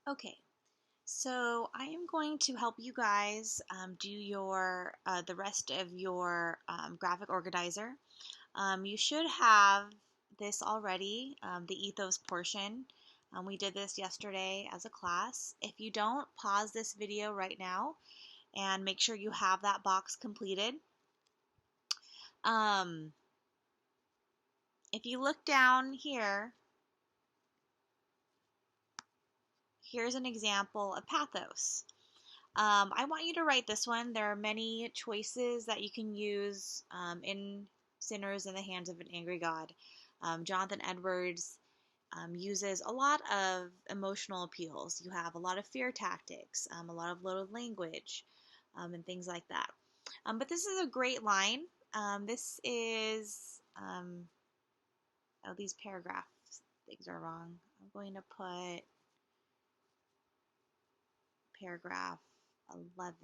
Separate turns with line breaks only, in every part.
Okay, so I am going to help you guys do your the rest of your graphic organizer. You should have this already, the ethos portion. We did this yesterday as a class. If you don't, pause this video right now and make sure you have that box completed. Um, if you look down here, here's an example of pathos. I want you to write this one. There are many choices that you can use in Sinners in the Hands of an Angry God. Jonathan Edwards uses a lot of emotional appeals. You have a lot of fear tactics, a lot of loaded language, and things like that. But this is a great line. This is, oh, these paragraph things are wrong. I'm going to put paragraph 11.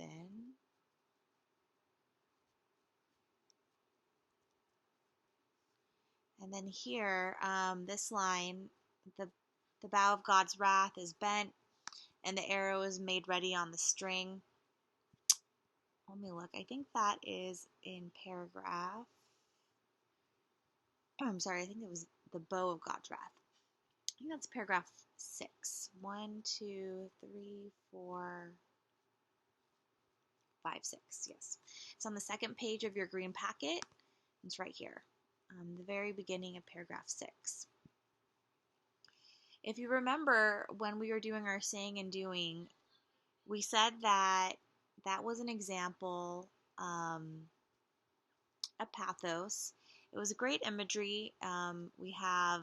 And then here, this line, the, the bow of God's wrath is bent, and the arrow is made ready on the string. Let me look. I think that is in paragraph. Oh, I'm sorry. I think it was the bow of God's wrath. I think that's paragraph 6. 1, 2, 3, 4, 5, 6. Yes. It's on the second page of your green packet. It's right here, the very beginning of paragraph 6. If you remember when we were doing our saying and doing, we said that that was an example of pathos. It was great imagery. We have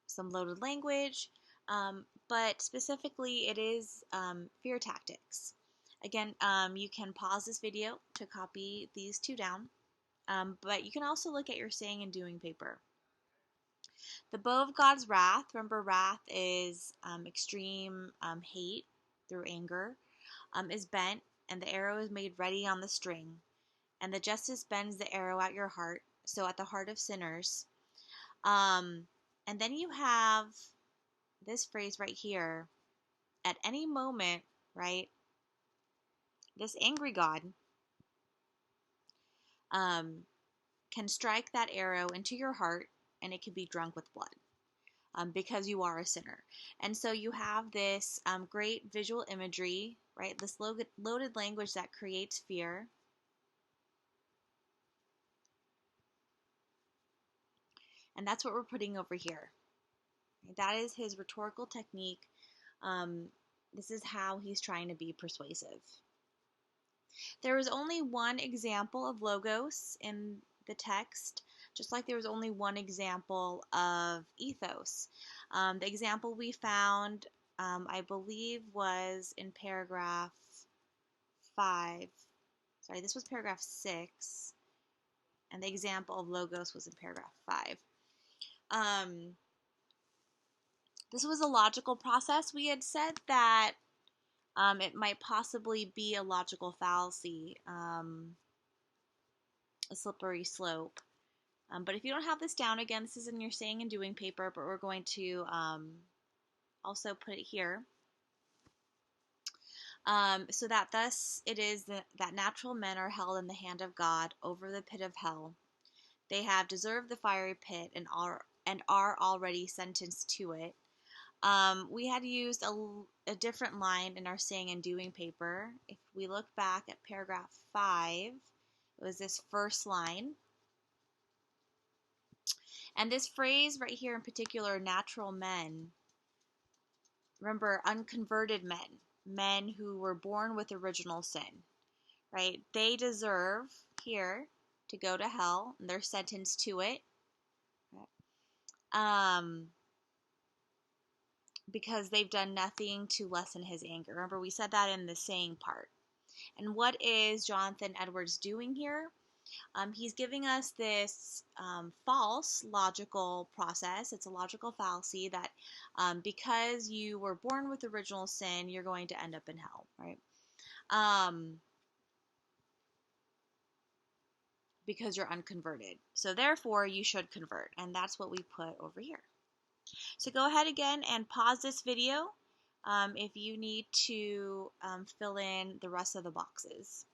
some loaded language, but specifically it is fear tactics. Again, you can pause this video to copy these two down, but you can also look at your saying and doing paper. The bow of God's wrath, remember wrath is extreme hate through anger, is bent, and the arrow is made ready on the string. And the justice bends the arrow at your heart, so at the heart of sinners. And then you have this phrase right here, at any moment, right, this angry God can strike that arrow into your heart, and it can be drunk with blood. Because you are a sinner. And so you have this great visual imagery, right? This loaded language that creates fear. And that's what we're putting over here. That is his rhetorical technique. This is how he's trying to be persuasive. There is only one example of logos in the text, just like there was only one example of ethos. The example we found, I believe, was in paragraph 5. Sorry, this was paragraph 6, and the example of logos was in paragraph 5. This was a logical process. We had said that it might possibly be a logical fallacy, a slippery slope. But if you don't have this down, again, this is in your saying and doing paper, but we're going to also put it here. So that thus it is that natural men are held in the hand of God over the pit of hell. They have deserved the fiery pit and are already sentenced to it. We had used a different line in our saying and doing paper. If we look back at paragraph 5, it was this first line. And this phrase right here in particular, natural men, remember, unconverted men who were born with original sin, right? They deserve here to go to hell, and they're sentenced to it. Because they've done nothing to lessen his anger. Remember, we said that in the saying part. And what is Jonathan Edwards doing here? He's giving us this false logical process. It's a logical fallacy that because you were born with original sin, you're going to end up in hell, right? Because you're unconverted. So therefore, you should convert. And that's what we put over here. So go ahead again and pause this video if you need to fill in the rest of the boxes.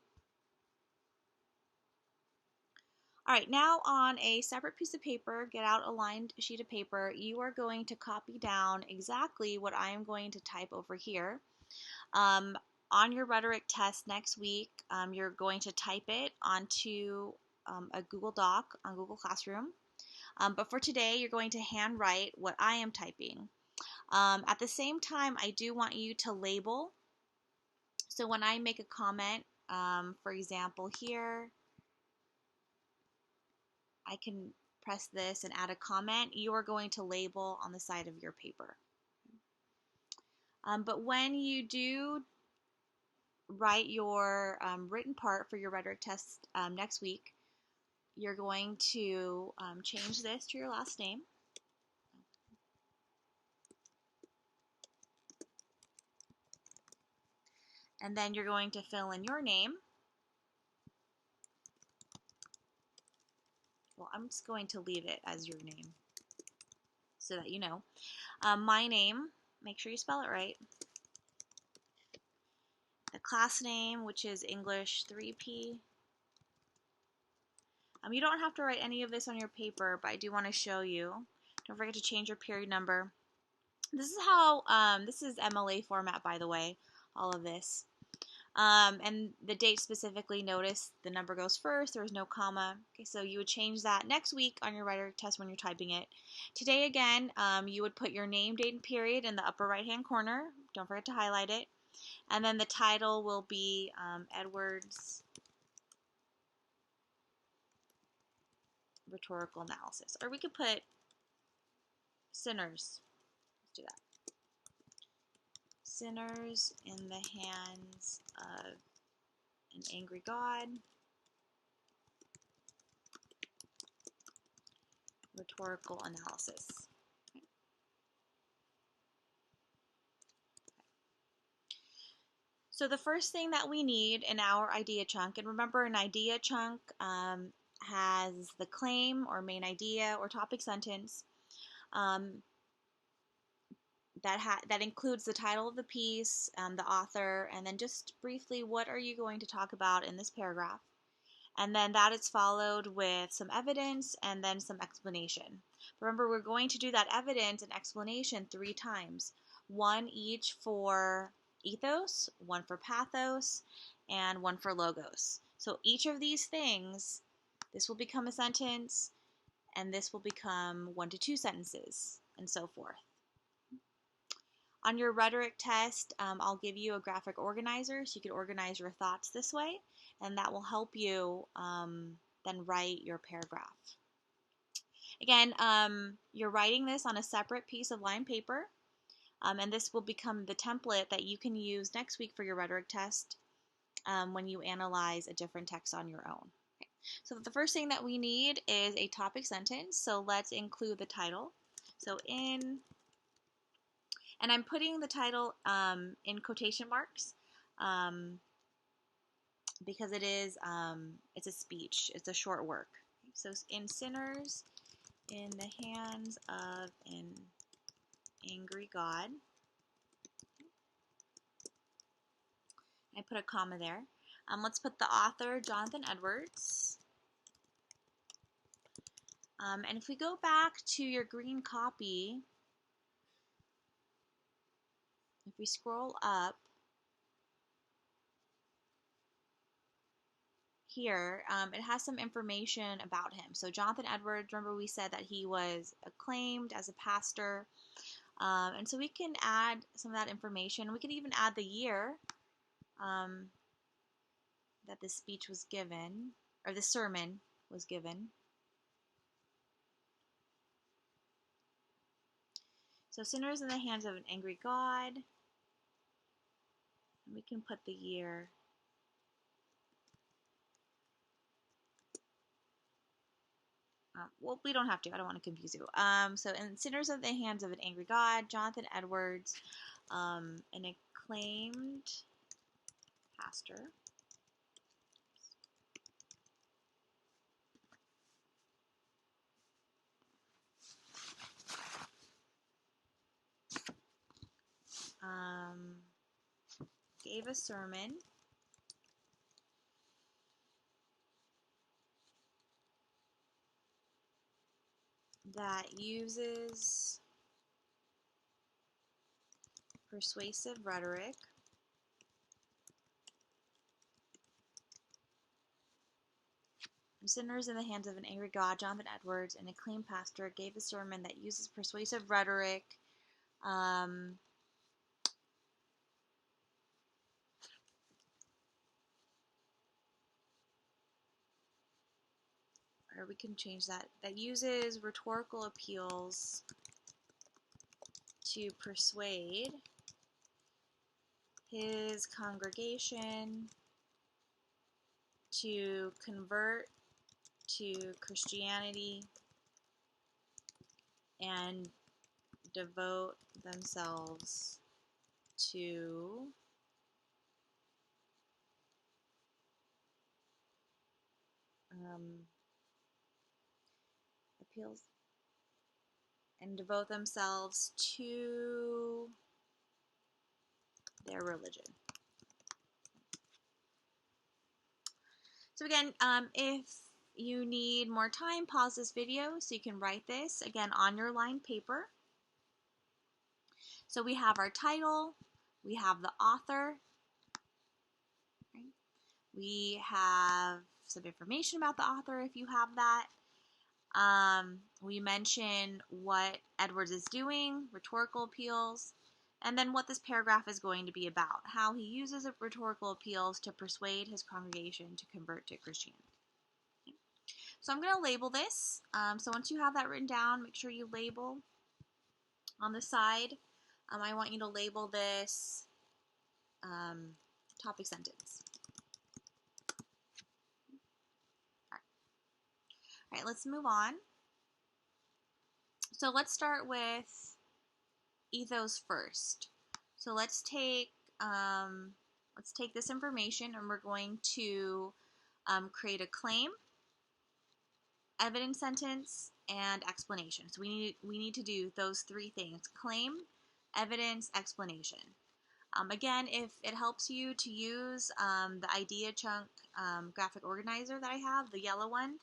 All right, now on a separate piece of paper, get out a lined sheet of paper, you are going to copy down exactly what I am going to type over here. On your rhetoric test next week, you're going to type it onto a Google Doc on Google Classroom. But for today, you're going to handwrite what I am typing. At the same time, I do want you to label. So when I make a comment, for example here, I can press this and add a comment. You are going to label on the side of your paper. But when you do write your written part for your rhetoric test next week, you're going to change this to your last name. And then you're going to fill in your name. Well, I'm just going to leave it as your name so that you know. My name, make sure you spell it right. The class name, which is English 3P. You don't have to write any of this on your paper, but I do want to show you. Don't forget to change your period number. This is how, this is MLA format, by the way, all of this. And the date specifically, notice the number goes first, there's no comma. Okay, so you would change that next week on your rhetoric test when you're typing it. Today, again, you would put your name, date, and period in the upper right-hand corner. Don't forget to highlight it. And then the title will be Edwards Rhetorical Analysis. Or we could put Sinners. Let's do that. Sinners in the hands of an angry God. Rhetorical analysis. Okay. So the first thing that we need in our idea chunk, and remember an idea chunk has the claim or main idea or topic sentence that includes the title of the piece, the author, and then just briefly what are you going to talk about in this paragraph. And then that is followed with some evidence and then some explanation. Remember, we're going to do that evidence and explanation 3 times. One each for ethos, one for pathos, and one for logos. So each of these things, this will become a sentence, and this will become 1 to 2 sentences, and so forth. On your rhetoric test, I'll give you a graphic organizer so you can organize your thoughts this way, and that will help you then write your paragraph. Again, you're writing this on a separate piece of lined paper, and this will become the template that you can use next week for your rhetoric test when you analyze a different text on your own. Okay. So the first thing that we need is a topic sentence, so let's include the title. So and I'm putting the title in quotation marks because it is it's a speech. It's a short work. So in Sinners in the hands of an angry God. I put a comma there. Let's put the author, Jonathan Edwards. And if we go back to your green copy, if we scroll up here, it has some information about him. So Jonathan Edwards, remember we said that he was acclaimed as a pastor. And so we can add some of that information. We can even add the year that this speech was given, or the sermon was given. So sinners in the hands of an angry God. We can put the year. Well, we don't have to. I don't want to confuse you. So in Sinners in the Hands of an Angry God, Jonathan Edwards, an acclaimed pastor. gave a sermon that uses persuasive rhetoric sinners in the hands of an angry God, Jonathan Edwards, an acclaimed pastor, gave a sermon that uses persuasive rhetoric. Or we can change that. That uses rhetorical appeals to persuade his congregation to convert to Christianity and devote themselves to appeals and devote themselves to their religion. So again, if you need more time, pause this video so you can write this again on your lined paper. So we have our title, we have the author, right? We have some information about the author if you have that. We mention what Edwards is doing, rhetorical appeals, and then what this paragraph is going to be about, how he uses rhetorical appeals to persuade his congregation to convert to Christianity. Okay. So I'm going to label this. So once you have that written down, make sure you label on the side. I want you to label this topic sentence. All right, let's move on. So let's start with ethos first. So let's take this information and we're going to create a claim, evidence sentence, and explanation. So we need to do those three things: claim, evidence, explanation. Again, if it helps you to use the idea chunk graphic organizer that I have, the yellow one,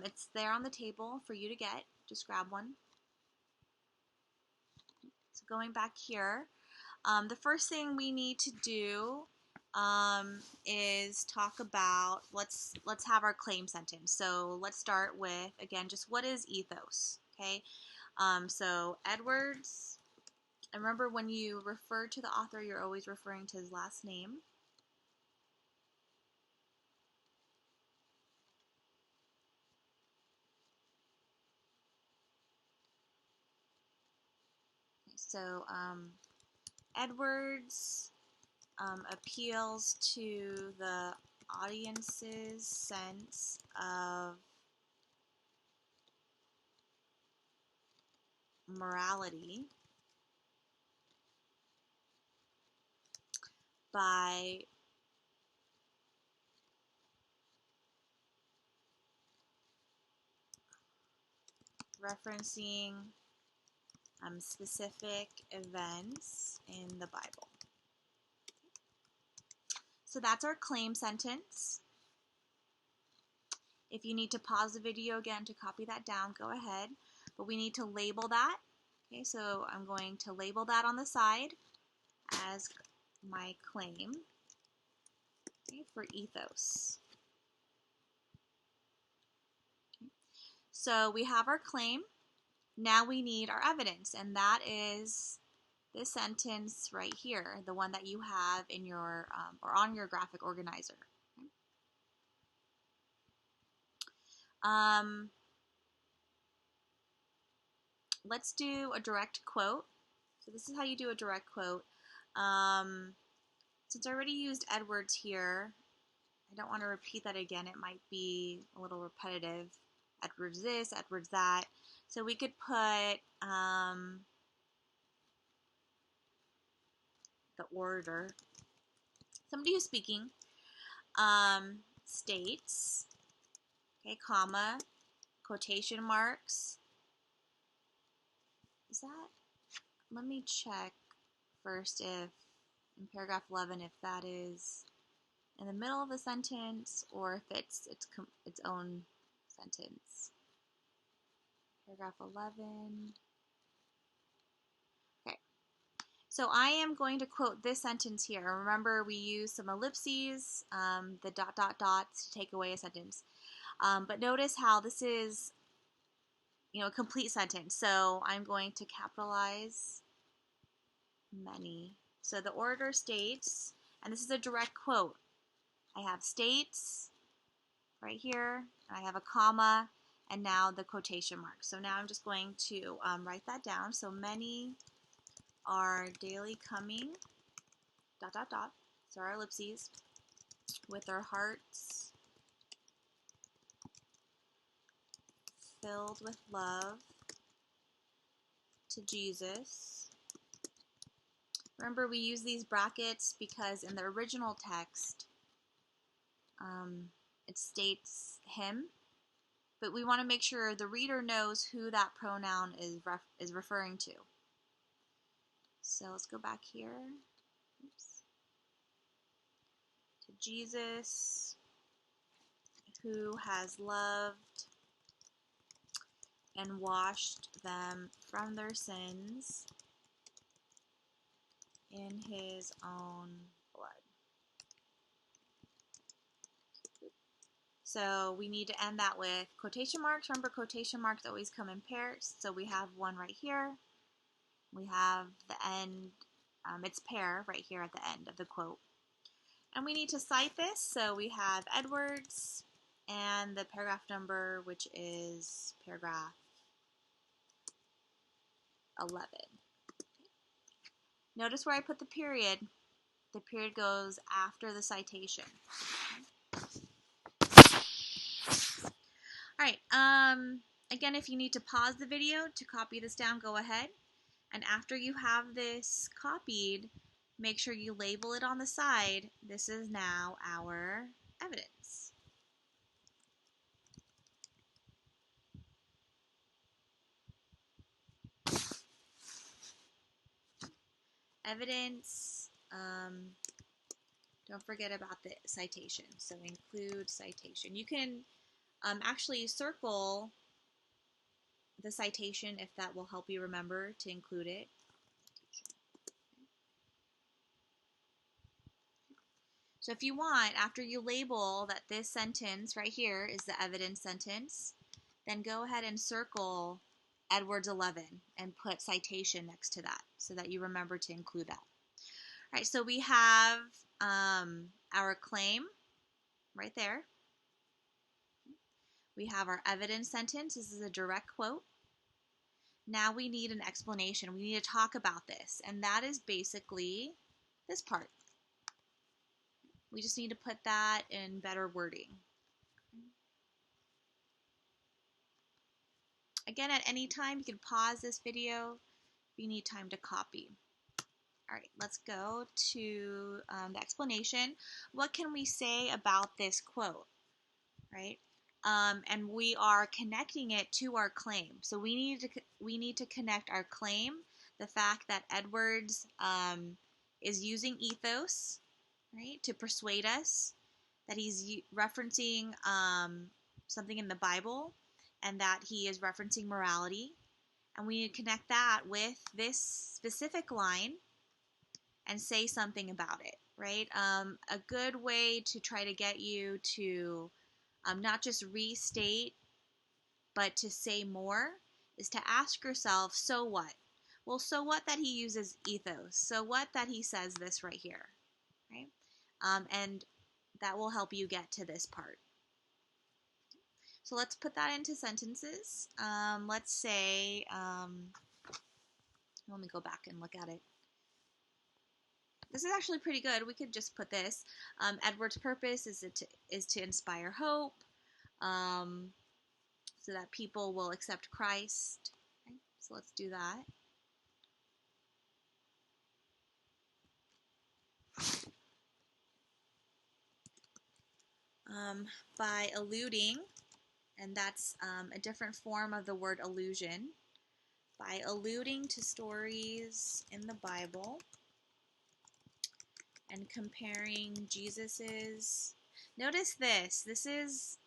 it's there on the table for you to get. Just grab one. So going back here, the first thing we need to do is talk about, let's have our claim sentence. So let's start with, again, just what is ethos, okay? So Edwards, and remember when you refer to the author, you're always referring to his last name. So Edwards appeals to the audience's sense of morality by referencing specific events in the Bible. So that's our claim sentence. If you need to pause the video again to copy that down, go ahead. But we need to label that. Okay, so I'm going to label that on the side as my claim, okay, for ethos. Okay. So we have our claim. Now we need our evidence, and that is this sentence right here, the one that you have in your or on your graphic organizer. Let's do a direct quote. So this is how you do a direct quote. Since I already used Edwards here, I don't want to repeat that again. It might be a little repetitive. Edwards this, Edwards that. So we could put the orator. Somebody who's speaking states, okay, comma, quotation marks. Is that? Let me check first if in paragraph 11 if that is in the middle of a sentence or if it's its own sentence. Paragraph 11. Okay. So I am going to quote this sentence here. Remember, we use some ellipses, the dot, dot, dots to take away a sentence. But notice how this is, a complete sentence. So I'm going to capitalize many. So the orator states, and this is a direct quote. I have states right here, and I have a comma, and now the quotation mark. So now I'm just going to write that down. So many are daily coming, dot, dot, dot. So our ellipses, with their hearts filled with love to Jesus. Remember, we use these brackets because in the original text, it states him, but we want to make sure the reader knows who that pronoun is referring to. So let's go back here. Oops. To Jesus, who has loved and washed them from their sins in his own blood. So we need to end that with quotation marks. Remember, quotation marks always come in pairs. So we have one right here. We have the end, its pair right here at the end of the quote. And we need to cite this. So we have Edwards and the paragraph number, which is paragraph 11. Notice where I put the period. The period goes after the citation. All right. Again, if you need to pause the video to copy this down, go ahead. And after you have this copied, make sure you label it on the side. This is now our evidence. Evidence, don't forget about the citation. So include citation. You can actually circle the citation if that will help you remember to include it. So if you want, after you label that this sentence right here is the evidence sentence, then go ahead and circle Edwards 11 and put citation next to that so that you remember to include that. All right, so we have our claim right there. We have our evidence sentence. This is a direct quote. Now we need an explanation. We need to talk about this, and that is basically this part. We just need to put that in better wording. Again, at any time, you can pause this video if you need time to copy. All right, let's go to the explanation. What can we say about this quote, right? And we are connecting it to our claim. So we need to connect our claim, the fact that Edwards is using ethos, right, to persuade us that he's referencing something in the Bible and that he is referencing morality. And we need to connect that with this specific line and say something about it, right? A good way to try to get you to not just restate, but to say more is to ask yourself, so what? Well, so what that he uses ethos? So what that he says this right here, right? And that will help you get to this part. So let's put that into sentences. Let's say, let me go back and look at it. This is actually pretty good. We could just put this. Edward's purpose is to inspire hope, so that people will accept Christ. Okay, so let's do that. By alluding, and that's a different form of the word allusion, by alluding to stories in the Bible and comparing Jesus's. Notice this. This is,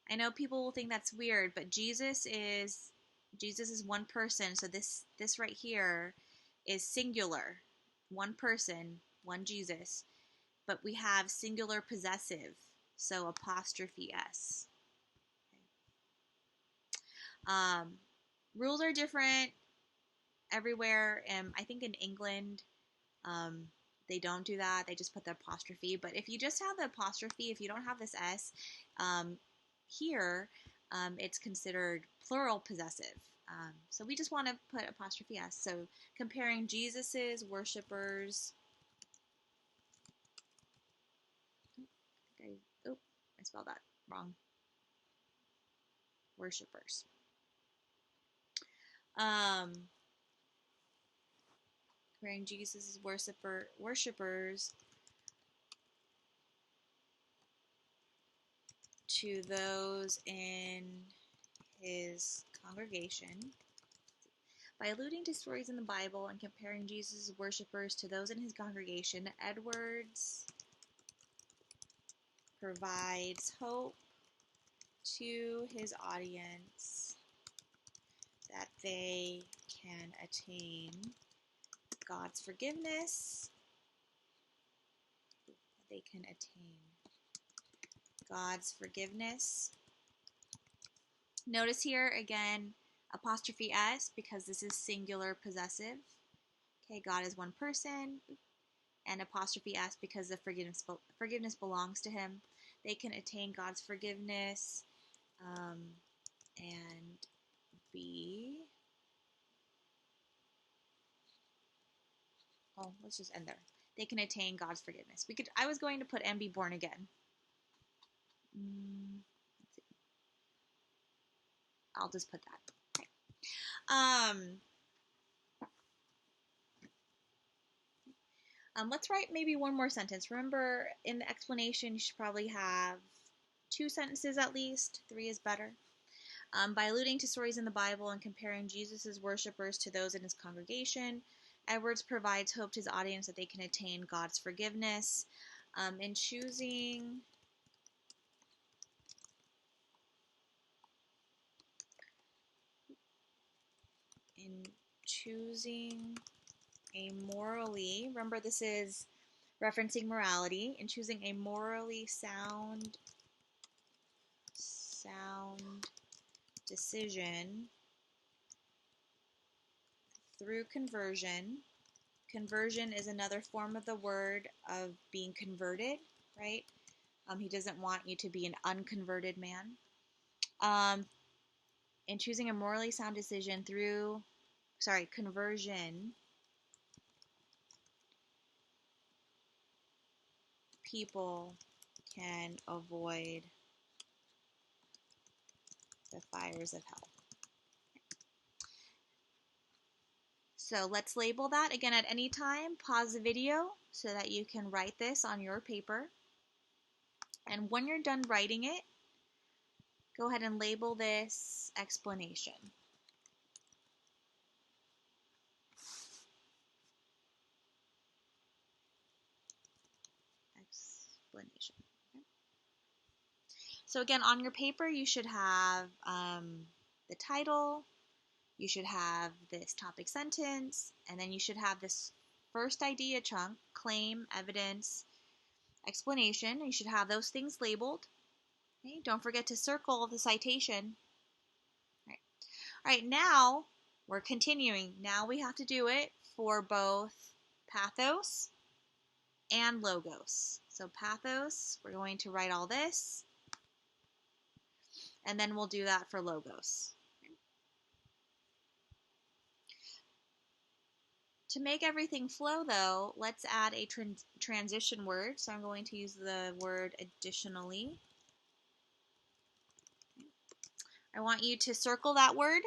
I know people will think that's weird, but Jesus is one person. So this right here is singular. One person, one Jesus. But we have singular possessive. So apostrophe S. Rules are different everywhere. I think in England, they don't do that. They just put the apostrophe. But if you just have the apostrophe, if you don't have this S, here, it's considered plural possessive. So we just want to put apostrophe S. So comparing Jesus's worshipers. I spelled that wrong. Worshipers. Comparing Jesus' worshipers to those in his congregation. By alluding to stories in the Bible and comparing Jesus' worshipers to those in his congregation, Edwards provides hope to his audience that they can attain God's forgiveness. They can attain God's forgiveness. Notice here again, apostrophe S, because this is singular possessive. Okay, God is one person. And apostrophe S, because the forgiveness belongs to him. They can attain God's forgiveness and be... Oh, let's just end there. They can attain God's forgiveness. I was going to put and be born again. Let's see. I'll just put that. Okay. Let's write maybe one more sentence. Remember, in the explanation, you should probably have 2 sentences at least. 3 is better. By alluding to stories in the Bible and comparing Jesus' worshipers to those in his congregation, Edwards provides hope to his audience that they can attain God's forgiveness. In choosing a morally, remember this is referencing morality, in choosing a morally sound decision through conversion. Conversion is another form of the word of being converted, right? He doesn't want you to be an unconverted man. In choosing a morally sound decision through, conversion, people can avoid the fires of hell. So let's label that. Again, at any time, pause the video so that you can write this on your paper. And when you're done writing it, go ahead and label this explanation. Explanation. Okay. So again, on your paper, you should have the title, you should have this topic sentence, and then you should have this first idea chunk, claim, evidence, explanation. You should have those things labeled. Okay? Don't forget to circle the citation. All right, now we're continuing. Now we have to do it for both pathos and logos. So pathos, we're going to write all this, and then we'll do that for logos. To make everything flow, though, let's add a transition word. So I'm going to use the word additionally. I want you to circle that word,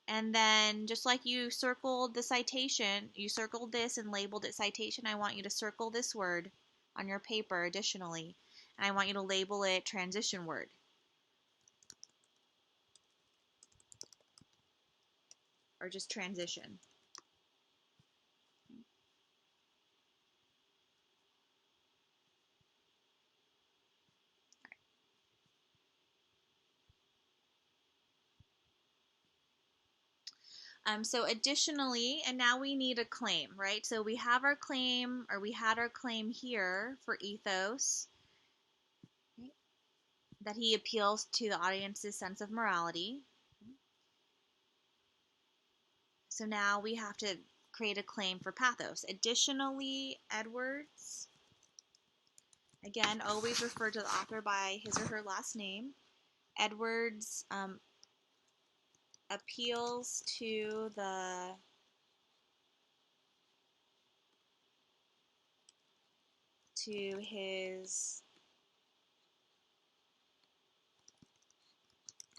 and then just like you circled the citation, you circled this and labeled it citation, I want you to circle this word on your paper additionally, and I want you to label it transition word. Or just transition. So additionally, and now we need a claim, right? So we have our claim, or we had our claim here for ethos, right? That he appeals to the audience's sense of morality. So now we have to create a claim for pathos. Additionally, Edwards, again, always refer to the author by his or her last name. Edwards appeals to his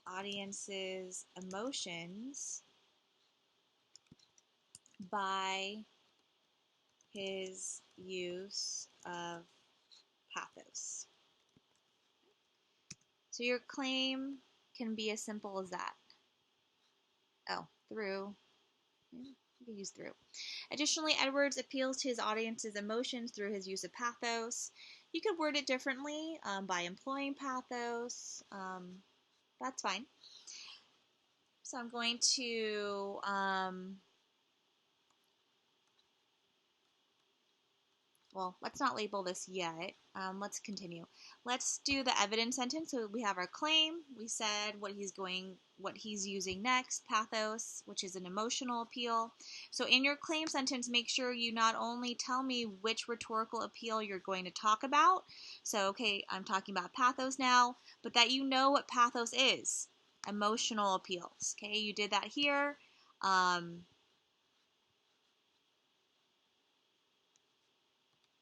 audience's emotions by his use of pathos. So your claim can be as simple as that. Oh, through. You can use through. Additionally, Edwards appeals to his audience's emotions through his use of pathos. You could word it differently by employing pathos. That's fine. So I'm going to well, let's not label this yet. Let's continue. Let's do the evidence sentence. So we have our claim. We said what he's using next, pathos, which is an emotional appeal. So in your claim sentence, make sure you not only tell me which rhetorical appeal you're going to talk about. So, okay, I'm talking about pathos now, but that you know what pathos is. Emotional appeals. Okay, you did that here.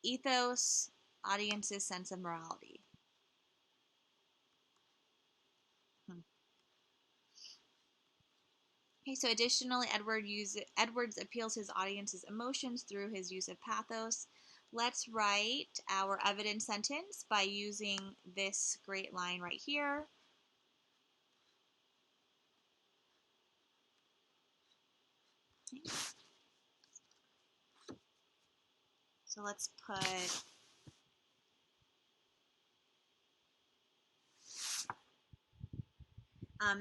Ethos, audience's sense of morality. Okay, so additionally, Edwards appeals to his audience's emotions through his use of pathos. Let's write our evidence sentence by using this great line right here. Okay. So let's put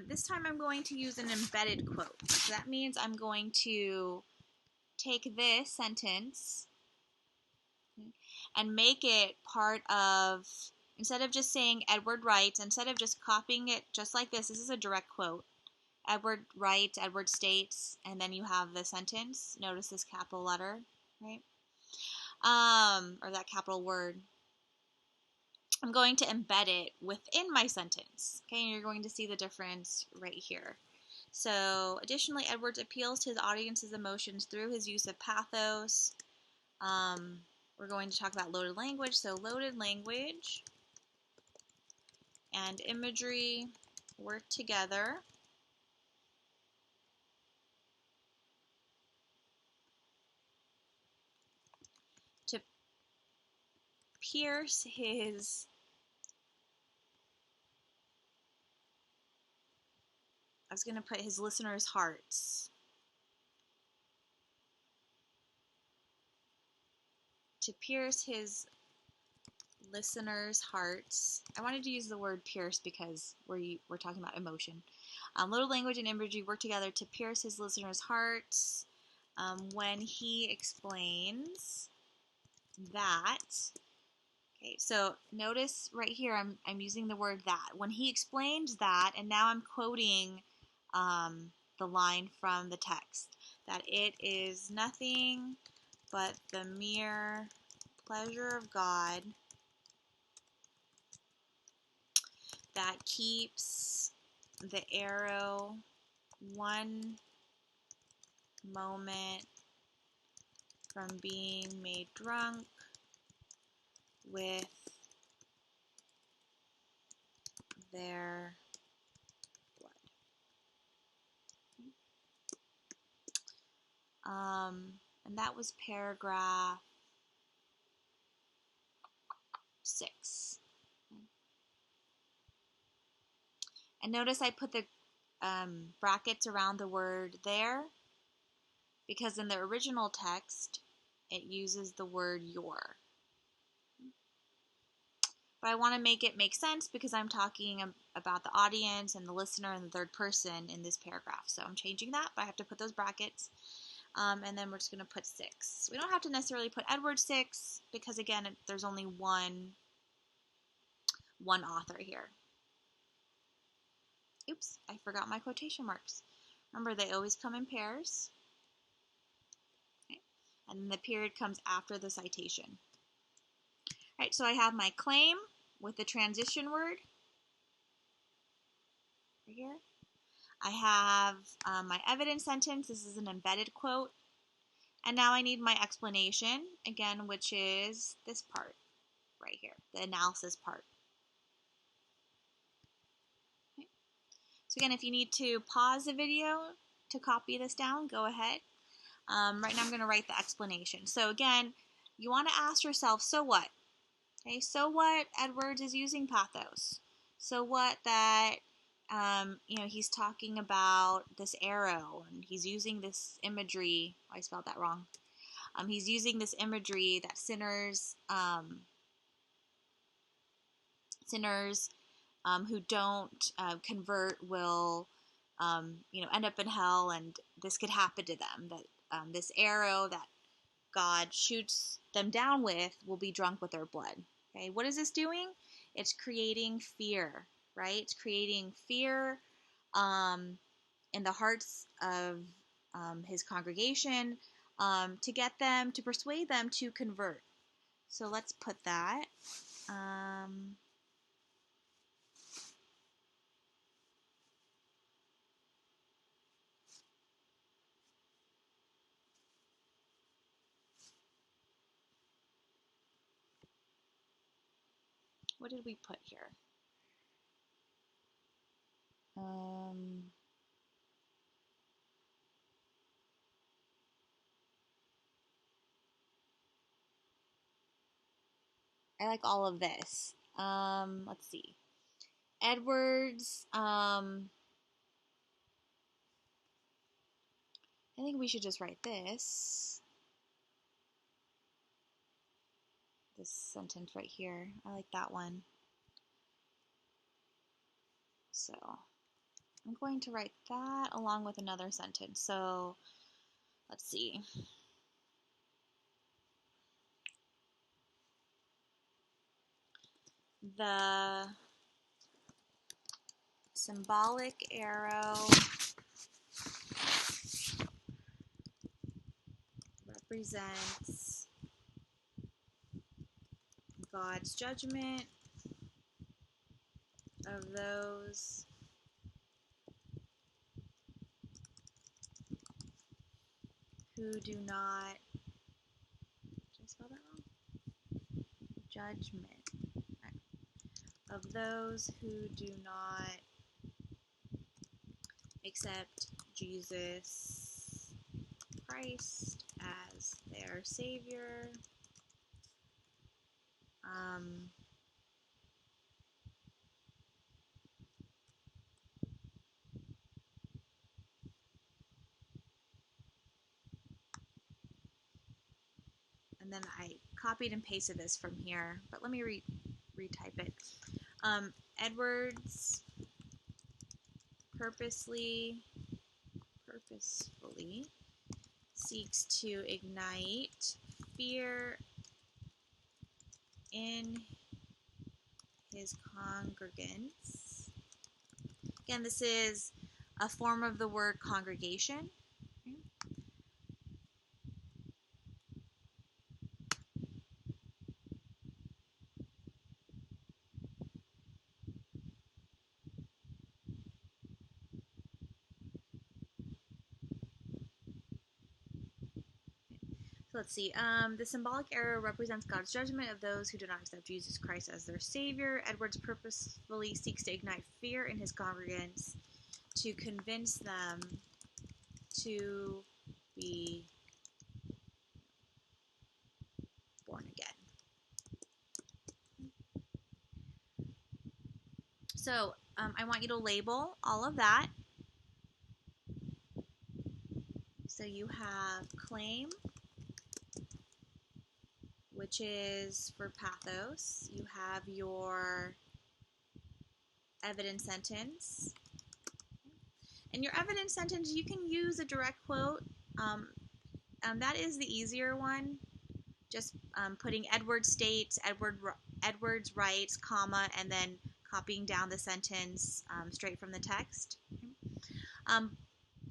this time I'm going to use an embedded quote. So that means I'm going to take this sentence and make it part of, instead of just saying Edward writes, instead of just copying it just like this is a direct quote. Edward writes, Edward states, and then you have the sentence. Notice this capital letter, right? Or that capital word. I'm going to embed it within my sentence. Okay, and you're going to see the difference right here. So, additionally, Edwards appeals to his audience's emotions through his use of pathos. We're going to talk about loaded language. So, loaded language and imagery work together to pierce his I was going to put his listeners' hearts. To pierce his listeners' hearts. I wanted to use the word pierce because we're talking about emotion. Loaded language and imagery work together to pierce his listeners' hearts when he explains that. Okay, so notice right here I'm using the word that. When he explains that, and now I'm quoting the line from the text, that it is nothing but the mere pleasure of God that keeps the arrow one moment from being made drunk with their blood. And that was paragraph 6. And notice I put the brackets around the word there because in the original text it uses the word your. but I want to make it make sense because I'm talking about the audience and the listener in the third person in this paragraph. So I'm changing that, but I have to put those brackets. And then we're just going to put 6. We don't have to necessarily put Edward 6 because, again, there's only one author here. Oops, I forgot my quotation marks. Remember, they always come in pairs. Okay. And then the period comes after the citation. All right, so I have my claim with the transition word right here. I have my evidence sentence. This is an embedded quote. And now I need my explanation, again, which is this part right here, the analysis part. Okay. So again, if you need to pause the video to copy this down, go ahead. Right now I'm going to write the explanation. So again, you want to ask yourself, so what? Okay, so what Edwards is using pathos? So what that, he's talking about this arrow, and he's using this imagery. I spelled that wrong. He's using this imagery that sinners who don't convert will, end up in hell, and this could happen to them. That this arrow that God shoots them down with will be drunk with their blood. Okay, what is this doing? It's creating fear, right? It's creating fear in the hearts of his congregation to get them, to persuade them to convert. So let's put that. What did we put here? I like all of this. Let's see. Edwards, I think we should just write this. This sentence right here. I like that one. So I'm going to write that along with another sentence. So let's see. The symbolic arrow represents God's judgment of those who do not, did I spell that wrong? Judgment of those who do not accept Jesus Christ as their Savior. And then I copied and pasted this from here, but let me retype it. Edwards purposefully seeks to ignite fear in his congregants. Again, this is a form of the word congregation. So let's see. The symbolic arrow represents God's judgment of those who do not accept Jesus Christ as their Savior. Edwards purposefully seeks to ignite fear in his congregants to convince them to be born again. So I want you to label all of that. So you have claim, which which is for pathos. You have your evidence sentence. And your evidence sentence, you can use a direct quote. That is the easier one. Just putting Edward states, Edwards writes, comma, and then copying down the sentence straight from the text.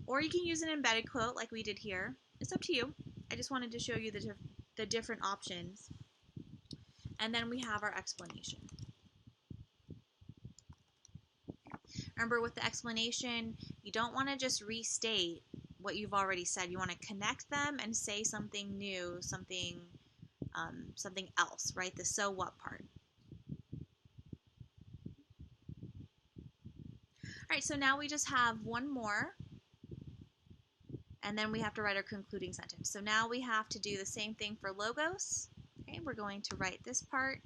Or you can use an embedded quote like we did here. It's up to you. I just wanted to show you the different options. And then we have our explanation. Remember, with the explanation, you don't want to just restate what you've already said. You want to connect them and say something new, something else, right? The so what part. All right, so now we just have one more, and then we have to write our concluding sentence. So now we have to do the same thing for logos. Okay, we're going to write this part,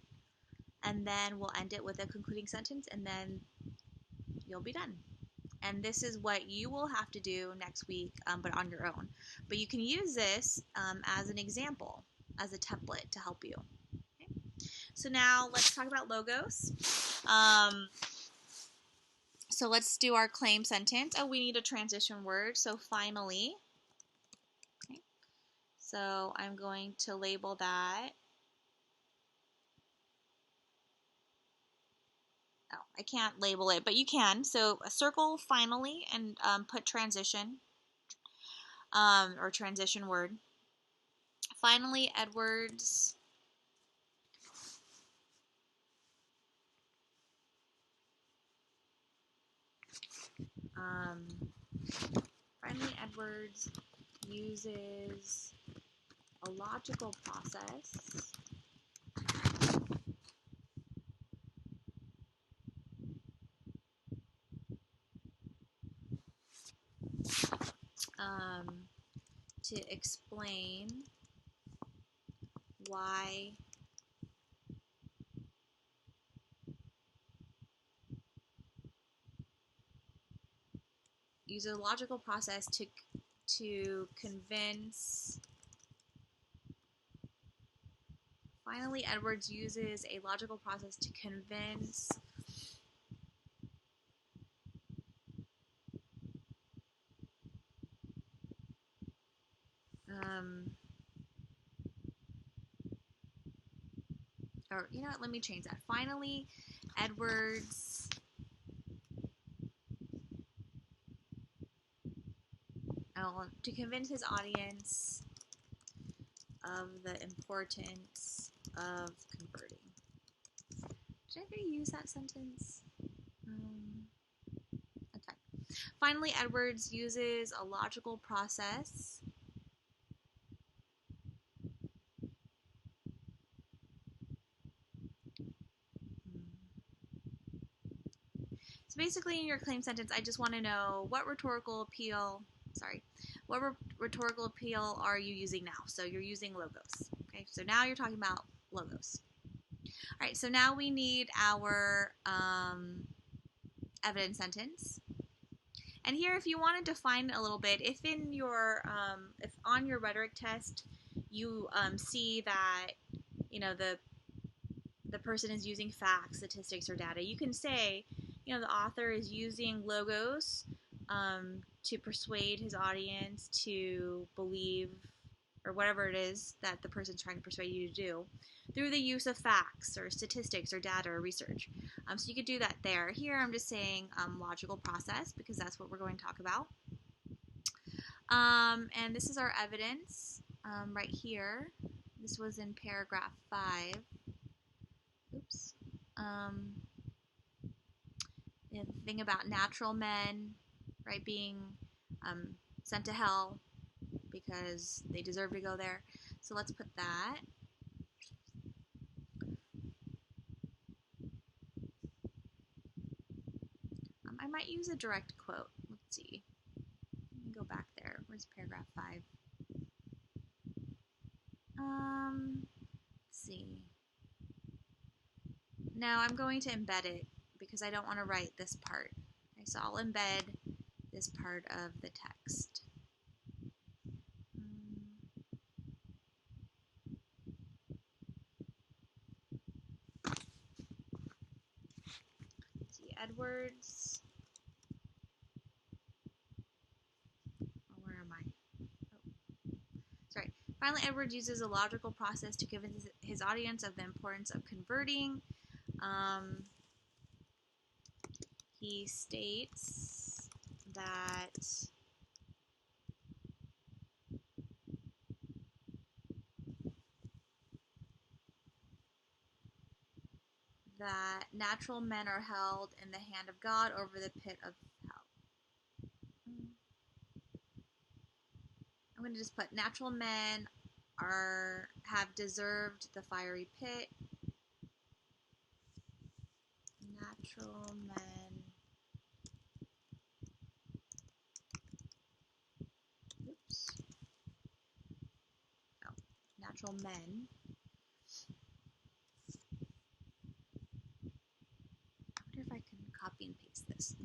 and then we'll end it with a concluding sentence, and then you'll be done. And this is what you will have to do next week, but on your own. But you can use this as an example, as a template to help you. Okay? So now let's talk about logos. So let's do our claim sentence. Oh, we need a transition word. So finally. Okay. So I'm going to label that. Oh, I can't label it, but you can. So circle finally and put transition or transition word. Finally, Edwards finally Edwards uses a logical process to explain why use a logical process to convince. Finally, Edwards uses a logical process to convince or you know what, let me change that. Finally, Edwards to convince his audience of the importance of converting. Did I ever use that sentence? Okay. Finally, Edwards uses a logical process So basically in your claim sentence, I just want to know what rhetorical appeal are you using now? So you're using logos. Okay, so now you're talking about logos. All right, so now we need our evidence sentence. And here, if you want to define a little bit, if in your if on your rhetoric test you see that the person is using facts, statistics, or data, you can say the author is using logos to persuade his audience to believe, or whatever it is that the person's trying to persuade you to do, through the use of facts or statistics or data or research. So you could do that there. Here I'm just saying logical process because that's what we're going to talk about. And this is our evidence right here. This was in paragraph 5. Oops. The thing about natural men, right, being sent to hell because they deserve to go there. So let's put that. I might use a direct quote. Let's see. Let me go back there. Where's paragraph 5? Let's see. No, I'm going to embed it because I don't want to write this part. Okay, so I'll embed this part of the text. Edwards. Oh, where am I? Oh, sorry. Finally, Edwards uses a logical process to convince his audience of the importance of converting. He states that natural men are held in the hand of God over the pit of hell. I'm going to just put natural men have deserved the fiery pit. Natural men. Oops. Oh, natural men. I wonder if I can copy and paste this.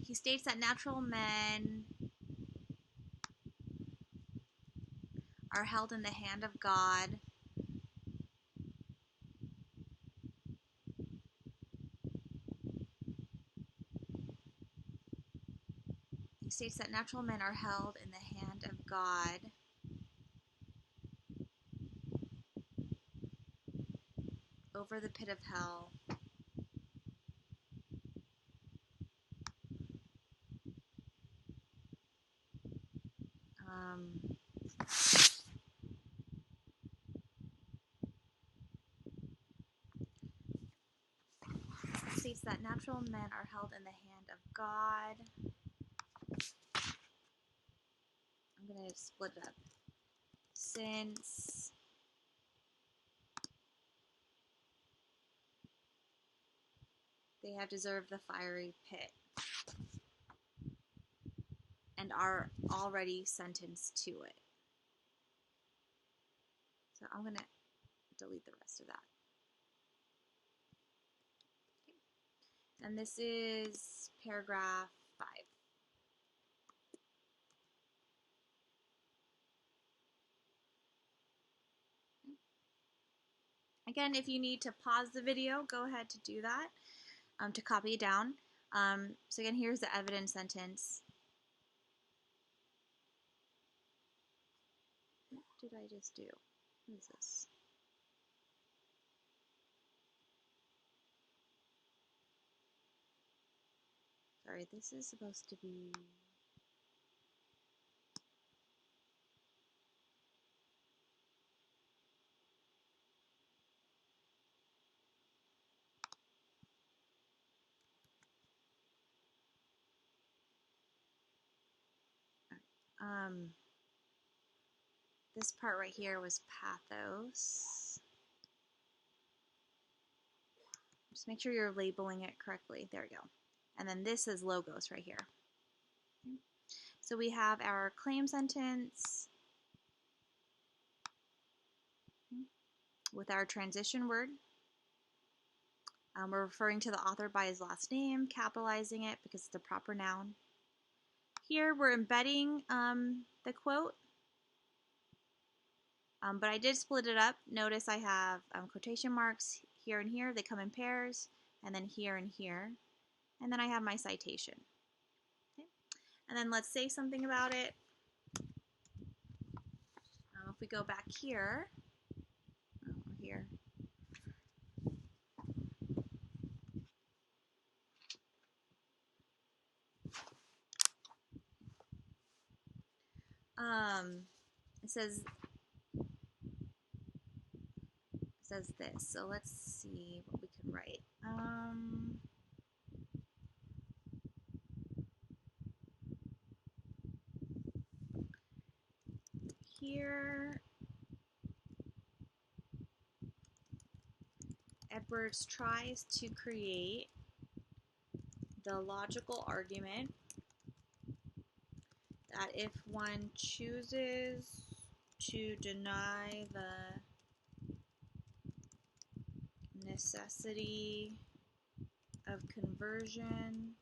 He states that natural men are held in the hand of God He states that natural men are held in the hand of God over the pit of hell. States that natural men are held in the hand of God. I'm going to split it up. Since they have deserved the fiery pit and are already sentenced to it. So I'm going to delete the rest of that. Okay. And this is paragraph 5. Again, if you need to pause the video, go ahead to do that, to copy it down. So again, here's the evidence sentence. What did I just do? What is this? Sorry, this is supposed to be... this part right here was pathos. Just make sure you're labeling it correctly. There we go. And then this is logos right here. Okay. So we have our claim sentence with our transition word. We're referring to the author by his last name, capitalizing it because it's a proper noun. Here we're embedding the quote, but I did split it up. Notice I have quotation marks here and here. They come in pairs, and then here and here. And then I have my citation. Okay. And then let's say something about it. If we go back here, here. It says this. So let's see what we can write. Here, Edwards tries to create the logical argument that if one chooses to deny the necessity of conversion,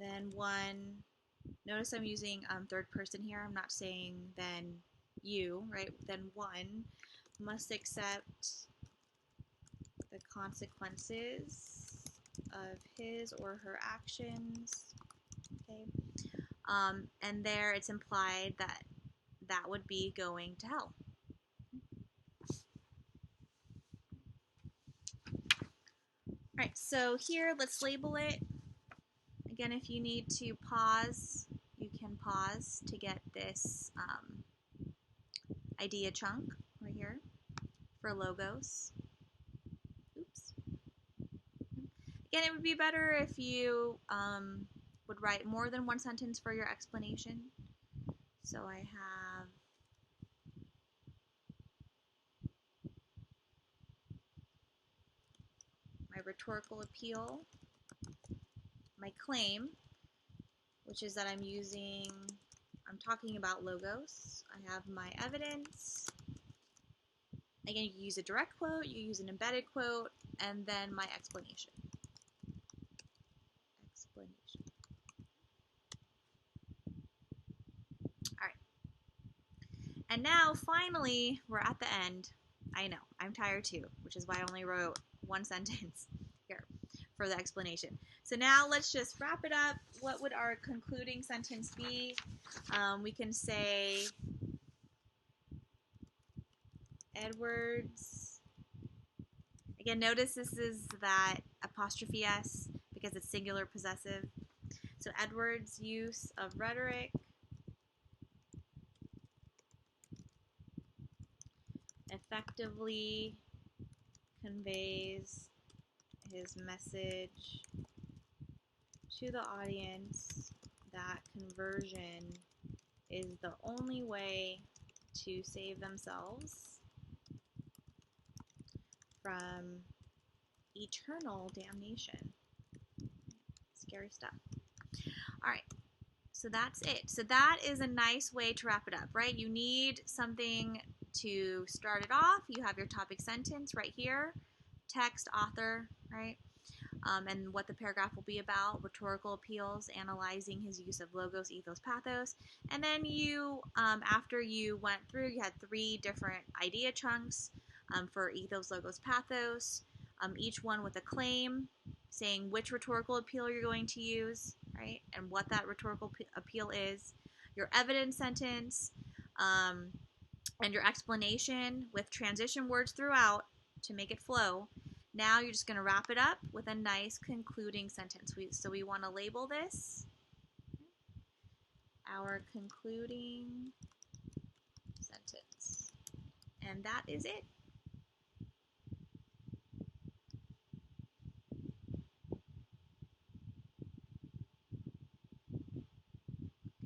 then one. Notice I'm using third person here. I'm not saying then you, right? Then one must accept the consequences of his or her actions. Okay. And there it's implied that that would be going to hell. All right, so here let's label it. Again, if you need to pause, you can pause to get this idea chunk right here for logos. Oops. Again, it would be better if you would write more than one sentence for your explanation. So I have my rhetorical appeal, my claim, which is that I'm talking about logos. I have my evidence. Again, you use a direct quote, you use an embedded quote, and then my explanation. All right. And now, finally, we're at the end. I know, I'm tired too, which is why I only wrote one sentence here for the explanation. So now let's just wrap it up. What would our concluding sentence be? We can say Edwards. Again, notice this is that apostrophe S because it's singular possessive. So Edwards' use of rhetoric effectively conveys his message to the audience that conversion is the only way to save themselves from eternal damnation. Scary stuff. All right, so that's it. So that is a nice way to wrap it up, right? You need something to start it off. You have your topic sentence right here, text, author, right? And what the paragraph will be about, rhetorical appeals, analyzing his use of logos, ethos, pathos. And then you, after you went through, you had 3 different idea chunks for ethos, logos, pathos, each one with a claim, saying which rhetorical appeal you're going to use, right, and what that rhetorical appeal is, your evidence sentence, and your explanation with transition words throughout to make it flow. Now you're just going to wrap it up with a nice concluding sentence. So we want to label this our concluding sentence. And that is it.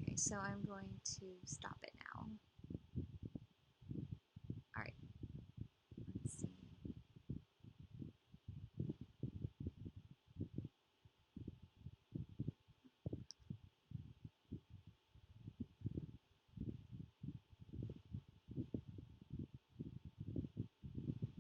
Okay, so I'm going to stop it.